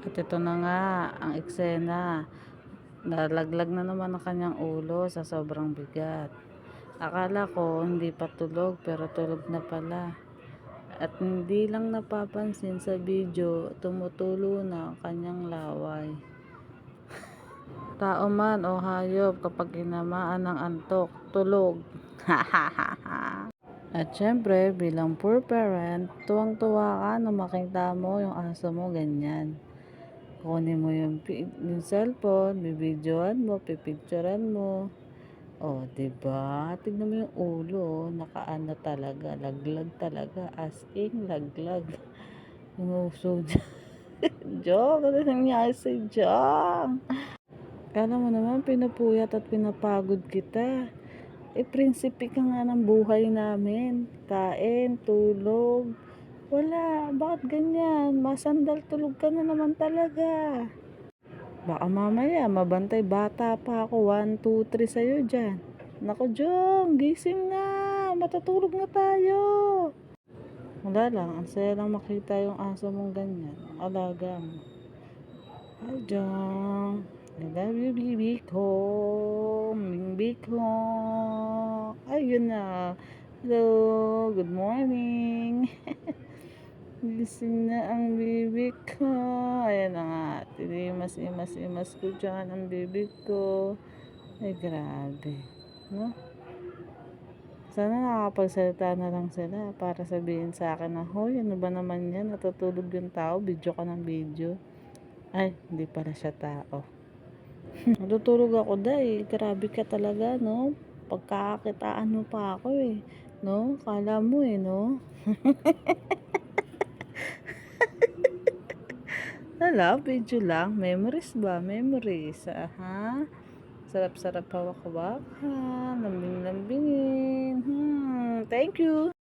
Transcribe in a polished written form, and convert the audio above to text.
At ito na nga ang eksena. Nalaglag na naman ang kanyang ulo sa sobrang bigat. Akala ko hindi pa tulog pero tulog na pala. At hindi lang napapansin sa video, tumutulo na ang kanyang laway. Tao man o hayop kapag tinamaan ng antok, tulog. At syempre, bilang poor parent, tuwang-tuwa ka nung makita mo yung aso mo ganyan. Kunin mo yung cellphone, bibidyoan mo, pipicturean mo. Oh, 'di ba? Tignan mo yung ulo, nakaano talaga, laglag talaga, as in laglag. Yung uso niya. Joke, ano nangyari sa Jong? Kala mo naman pinupuyat at pinapagod kita. Prinsipe ka nga ng buhay namin. Kain, tulog. Wala, bakit ganyan? Masandal tulog ka na naman talaga. Baka mamaya, mabantay bata pa ako. 1, 2, 3 sa'yo dyan. Naku, Jong, gising na. Matutulog na tayo. Wala lang, ang saya lang makita yung aso mong ganyan. Alaga mo. Hi, Jong. I love you, baby ko. Baby ko. Ayun na. Hello, good morning. Gising na ang baby ko. Ayan na nga. Tinimas-imas ko dyan ang baby ko. Ay, grabe. No? Sana nakakapagsalita na lang sila para sabihin sa akin na, hoy, ano ba naman yan? Natutulog yung tao, video ka ng video. Ay, hindi pala siya tao. Natutulog ako dahil grabe ka talaga, no? Pagkakakitaan mo pa ako eh. No? Kala mo eh, no? Wala, video lang. Memories ba? Memories. Ha? Sarap-sarap hawak-hawakan. Lambing-lambingin. Thank you.